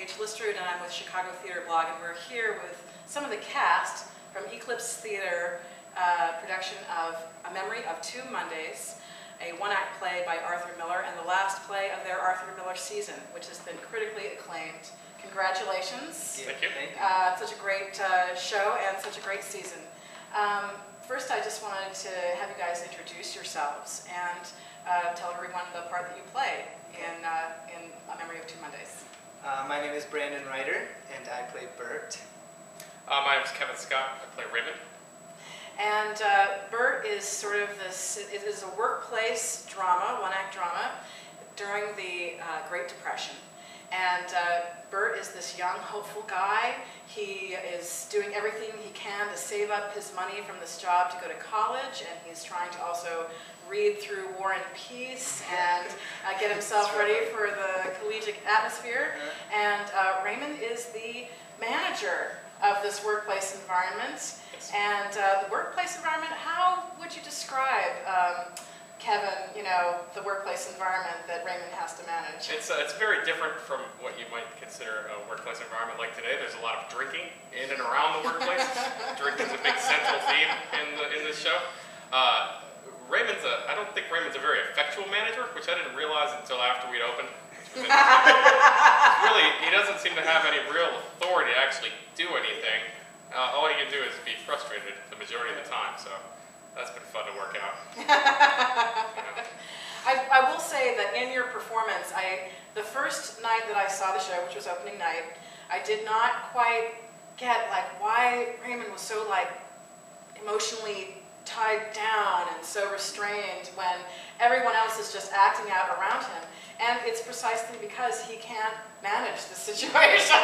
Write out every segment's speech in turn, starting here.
Paige Listrud, and I'm with Chicago Theater Blog, and we're here with some of the cast from Eclipse Theatre production of A Memory of Two Mondays, a one-act play by Arthur Miller, and the last play of their Arthur Miller season, which has been critically acclaimed. Congratulations. Thank you. Such a great show and such a great season. First, I just wanted to have you guys introduce yourselves and tell everyone the part that you play in A Memory of Two Mondays. My name is Brandon Ruiter, and I play Bert. My name is Kevin Scott. I play Raymond. And Bert is sort of this, it is a workplace drama, one-act drama, during the Great Depression. And Bert is this young, hopeful guy. He is doing everything he can to save up his money from this job to go to college, and he's trying to also read through War and Peace and get himself ready for the collegiate atmosphere. And Raymond is the manager of this workplace environment. And the workplace environment, how would you describe, Kevin, the workplace environment that Raymond has to manage? It's very different from what you might consider a workplace environment like today. There's a lot of drinking in and around the workplace. Drinking is a big central theme in this show. I don't think Raymond's a very effectual manager, which I didn't realize until after we'd opened. Really, he doesn't seem to have any real authority to actually do anything. All he can do is be frustrated the majority of the time, so that's been fun to work out. I will say that in your performance, the first night that I saw the show, which was opening night, I did not quite get why Raymond was so emotionally tied down and so restrained when everyone else is just acting out around him. And it's precisely because he can't manage the situation.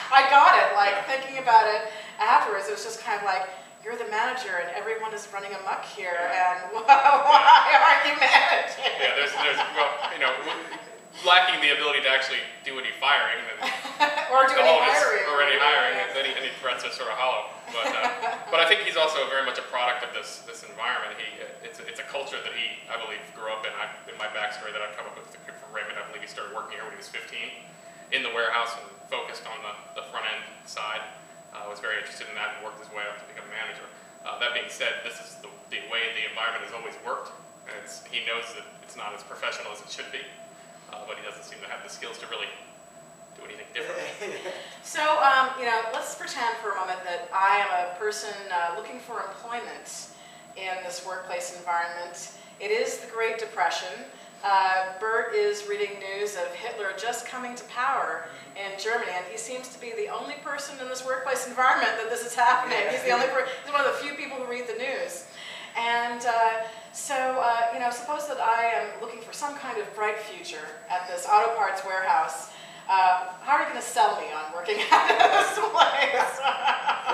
I got it, thinking about it afterwards, it was just kind of you're the manager and everyone is running amok here, and why aren't you managing? Yeah, there's lacking the ability to actually do any firing. Or do any hiring. Or any hiring, and any threats are sort of hollow. But I think he's also very much a product of this environment. It's a culture that he, I believe, grew up in. In my backstory that I've come up with from Raymond, I believe he started working here when he was 15 in the warehouse and focused on the front end side. Was very interested in that and worked his way up to become a manager. That being said, this is the way the environment has always worked. And he knows that it's not as professional as it should be, but he doesn't seem to have the skills to really do anything differently. So, let's pretend for a moment that I am a person looking for employment in this workplace environment. It is the Great Depression. Bert is reading news of Hitler just coming to power in Germany, and he seems to be the only person in this workplace environment that this is happening. He's the only he's one of the few people who read the news. And suppose that I am looking for some kind of bright future at this auto parts warehouse. How are you going to sell me on working at this place?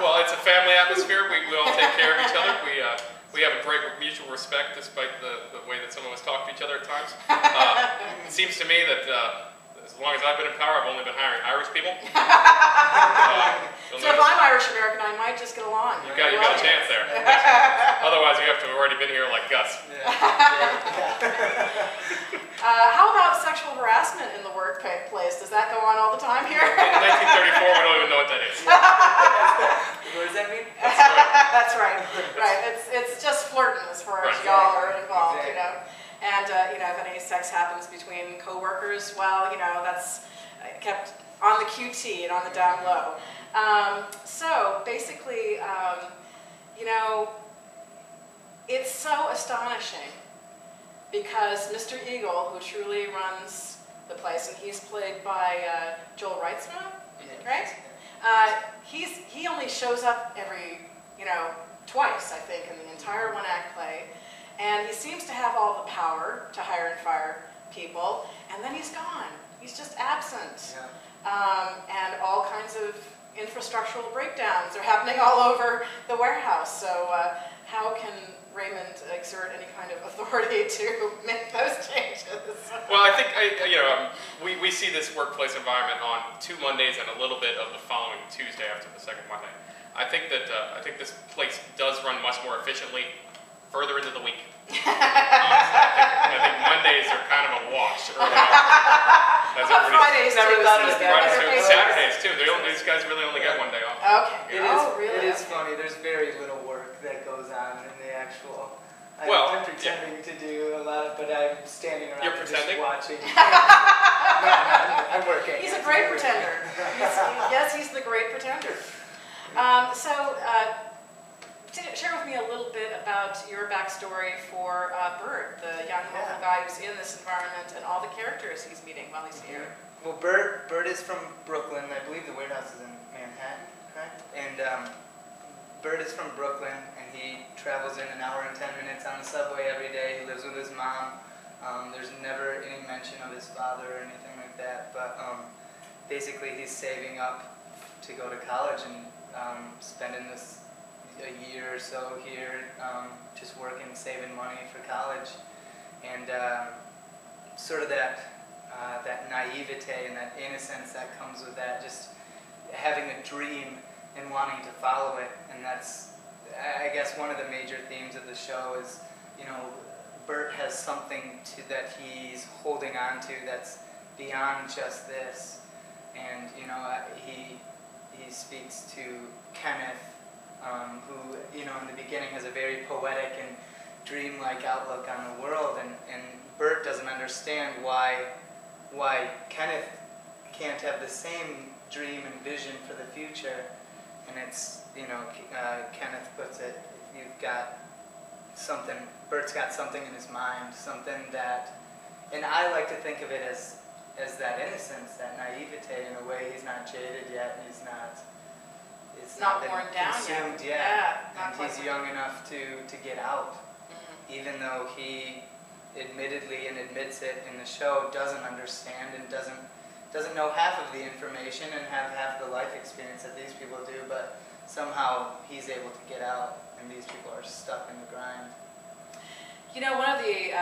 Well, it's a family atmosphere. We all take care of each other. We have a great mutual respect, despite the way that some of us talk to each other at times. It seems to me that as long as I've been in power, I've only been hiring Irish people. So if I'm Irish American, I might just get along. You got a chance there. Otherwise, you have to have already been here like Gus. How about sexual harassment in the workplace? Does that go on all the time here? In 1934, we don't even know what that is. What does that mean? That's right. Right. It's just flirting as far as y'all are involved, And if any sex happens between co-workers, well, that's kept on the QT and on the down low. So basically, it's so astonishing because Mr. Eagle, who truly runs the place, and he's played by Joel Reitzma, right? He only shows up every, twice, I think, in the entire one-act play. And he seems to have all the power to hire and fire people, and then he's gone. He's just absent. Yeah. And all kinds of infrastructural breakdowns are happening all over the warehouse. So how can Raymond exert any kind of authority to make those changes? Well, I think we see this workplace environment on 2 Mondays and a little bit of the following Tuesday after the second Monday. I think this place does run much more efficiently further into the week. I think Mondays are kind of a wash. How about Fridays guys really only get one day off. Okay. Really? It is funny. There's very little work that goes on in the actual. Well, I'm pretending to do a lot, but I'm standing around You're and pretending? just watching. No, I'm working. He's a great pretender. Yes, he's the great pretender. Share with me a little bit about your backstory for Bert, the young local guy who's in this environment, and all the characters he's meeting while he's here. Well, Bert is from Brooklyn. I believe the warehouse is in Manhattan, correct? And Bert is from Brooklyn, and he travels in an hour and 10 minutes on the subway every day. He lives with his mom. There's never any mention of his father or anything like that, but basically he's saving up to go to college and spending a year or so here just working, saving money for college. And sort of that naivete and that innocence that comes with that, just having a dream and wanting to follow it. And that's, I guess, one of the major themes of the show is, you know, Bert has something that he's holding on to that's beyond just this. And, you know, he speaks to Kenneth, who, you know, in the beginning has a very poetic and dreamlike outlook on the world, and Bert doesn't understand why Kenneth can't have the same dream and vision for the future. And it's, you know, Kenneth puts it, Bert's got something in his mind, something that, and I like to think of it as that innocence, that naivete. In a way, he's not jaded yet, and it's not been worn down consumed yet. And he's young enough to get out, even though he admittedly and admits it in the show, doesn't understand and doesn't know half of the information and have half the life experience that these people do, but somehow he's able to get out and these people are stuck in the grind. You know, one of the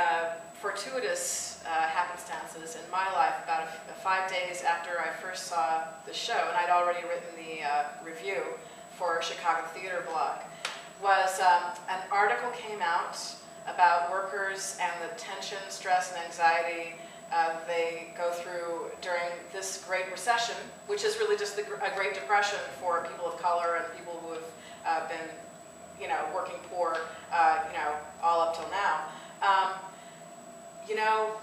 fortuitous happenstances in my life, about 5 days after I first saw the show, and I'd already written the review for Chicago Theater Blog, was an article came out about workers and the tension, stress, and anxiety they go through during this Great Recession, which is really just a Great Depression for people of color and people who have been, you know, working poor, you know, all up till now. You know,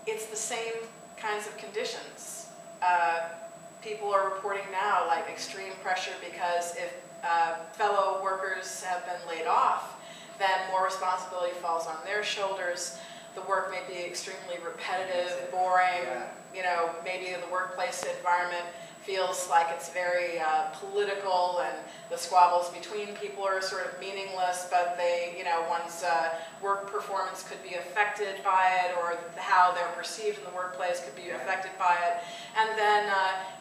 it's the same kinds of conditions. People are reporting now like extreme pressure because if fellow workers have been laid off, then more responsibility falls on their shoulders. The work may be extremely repetitive, boring. You know, maybe the workplace environment feels like it's very political, and the squabbles between people are sort of meaningless, but they, you know, one's work performance could be affected by it, or how they're perceived in the workplace could be affected by it. And then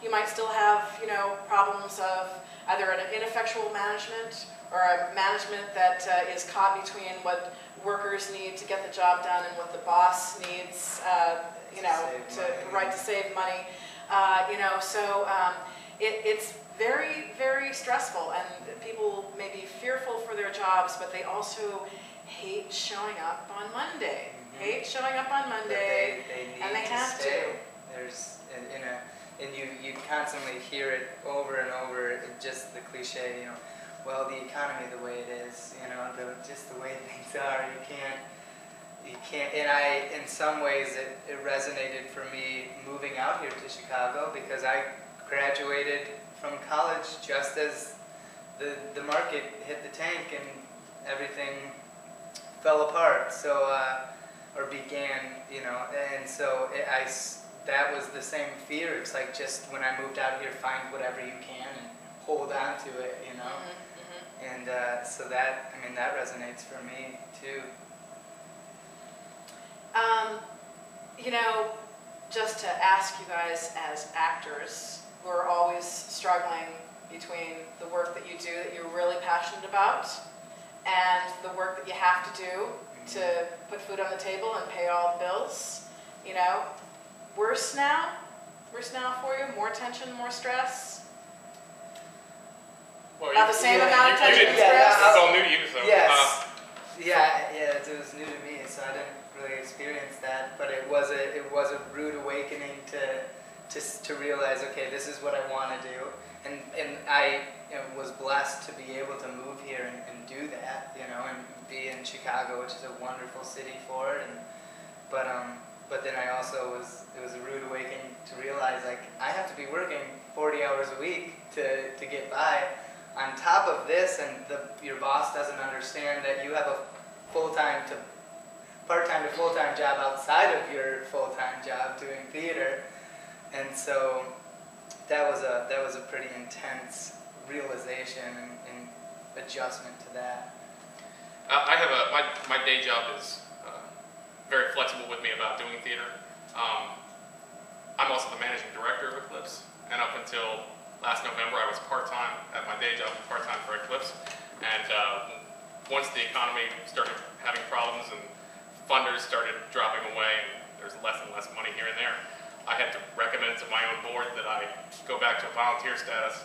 you might still have, you know, problems of either an ineffectual management or a management that is caught between what workers need to get the job done and what the boss needs, you know, to save money. You know, so it's very, very stressful, and people may be fearful for their jobs, but they also hate showing up on Monday. Hate showing up on Monday, and they have to. There's and you constantly hear it over and over. Just the cliche, you know. Well, the economy the way it is, you know, just the way things are. You can't, and in some ways, it resonated for me moving out here to Chicago, because I graduated from college just as the market hit the tank and everything fell apart. So, or began, you know, and so that was the same fear. It's like, just when I moved out here, find whatever you can and hold on to it, you know. And so that, I mean, that resonates for me too. You know, just to ask you guys as actors, who are always struggling between the work that you do that you're really passionate about and the work that you have to do to put food on the table and pay all the bills, you know, worse now? Worse now for you? More tension, more stress? Well, about the same amount of tension and stress? stress? It's all new to you, so. Yes. It was new to me, so I didn't really experience that. But it was a rude awakening to to realize, okay, this is what I want to do, and I was blessed to be able to move here and do that, and be in Chicago, which is a wonderful city for it, but then I also it was a rude awakening to realize, like, I have to be working 40 hours a week to get by. On top of this, and your boss doesn't understand that you have a part-time to full-time job outside of your full-time job doing theater, and so that was a pretty intense realization and adjustment to that. I have my day job is very flexible with me about doing theater. I'm also the managing director of Eclipse, and up until last November I was part-time at my day job and part-time for Eclipse, and once the economy started having problems and funders started dropping away and there's less and less money here and there, I had to recommend to my own board that I go back to a volunteer status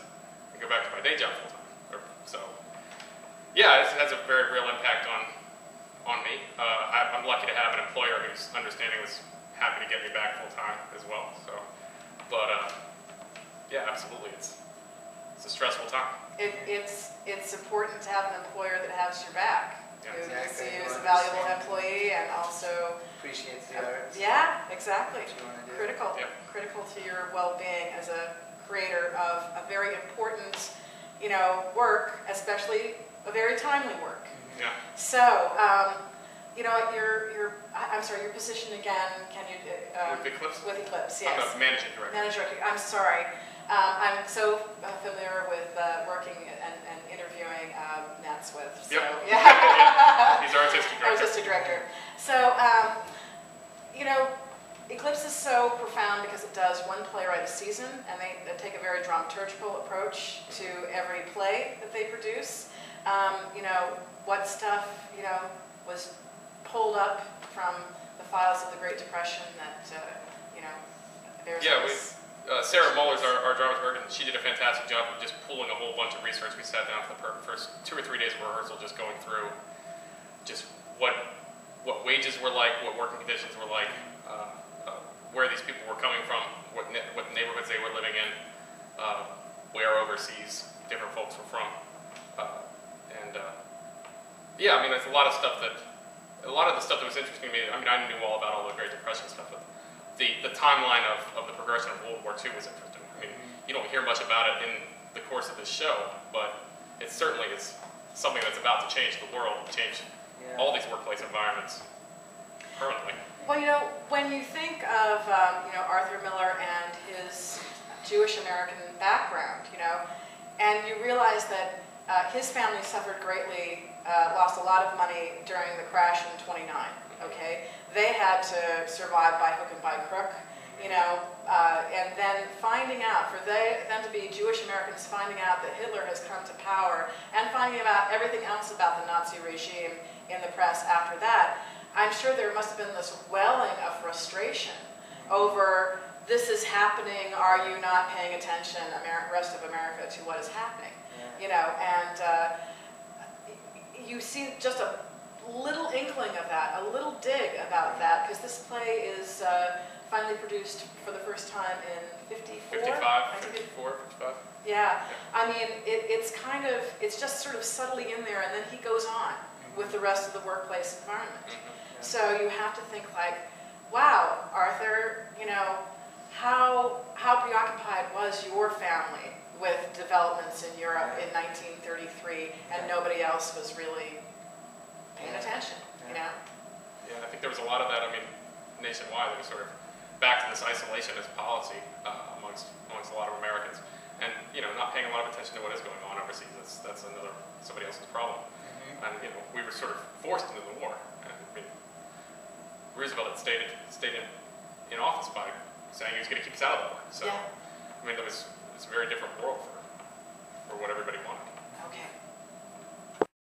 and go back to my day job full-time. So yeah, it has a very real impact on me. I'm lucky to have an employer who's understanding, was happy to get me back full-time as well. So, but yeah, absolutely, it's a stressful time. It's important to have an employer that has your back. Yeah, who exactly. see you as a valuable employee and also Appreciates the arts. Yeah, exactly. What you want to do. Critical to your well-being as a creator of a very important, work, especially a very timely work. Yeah. So, I'm sorry, your position again, can you? With Eclipse? With Eclipse, yes. I'm the managing director. Manager, I'm sorry. I'm so familiar with working and interviewing Nats with. So, Yep. Yeah. He's our artistic director. Artistic director. So, Eclipse is so profound because it does one playwright a season, and they take a very dramaturgical approach to every play that they produce. What stuff, was pulled up from the files of the Great Depression that, there's this. Sarah Muller's our dramaturg, and she did a fantastic job of just pulling a whole bunch of research. We sat down for the first 2 or 3 days of rehearsal, just going through just what wages were like, what working conditions were like, where these people were coming from, what neighborhoods they were living in, where overseas different folks were from, yeah, I mean, there's a lot of the stuff that was interesting to me. I mean, I knew all about all the Great Depression stuff, but the timeline of the progression of World War II was interesting. I mean, you don't hear much about it in the course of this show, but it certainly is something that's about to change the world, change all these workplace environments permanently. Well, when you think of, Arthur Miller and his Jewish-American background, and you realize that his family suffered greatly, lost a lot of money during the crash in '29, okay? They had to survive by hook and by crook, and then finding out, for them to be Jewish Americans, finding out that Hitler has come to power, and finding out everything else about the Nazi regime in the press after that, I'm sure there must have been this welling of frustration over, this is happening, are you not paying attention, rest of America, to what is happening? And you see just a little inkling of that, a little dig about that, because this play is finally produced for the first time in 54? 54, 55. Yeah, I mean, it's just sort of subtly in there, and then he goes on with the rest of the workplace environment. So you have to think like, wow, Arthur, how preoccupied was your family with developments in Europe in 1933, and nobody else was really paying attention, Yeah, I think there was a lot of that. I mean, nationwide, it was sort of back to this isolationist policy amongst a lot of Americans, and not paying a lot of attention to what is going on overseas. That's somebody else's problem. And we were sort of forced into the war. And I mean, Roosevelt had stayed in office by saying he was going to keep us out of the war. So I mean, it's a very different world for what everybody wanted. Okay.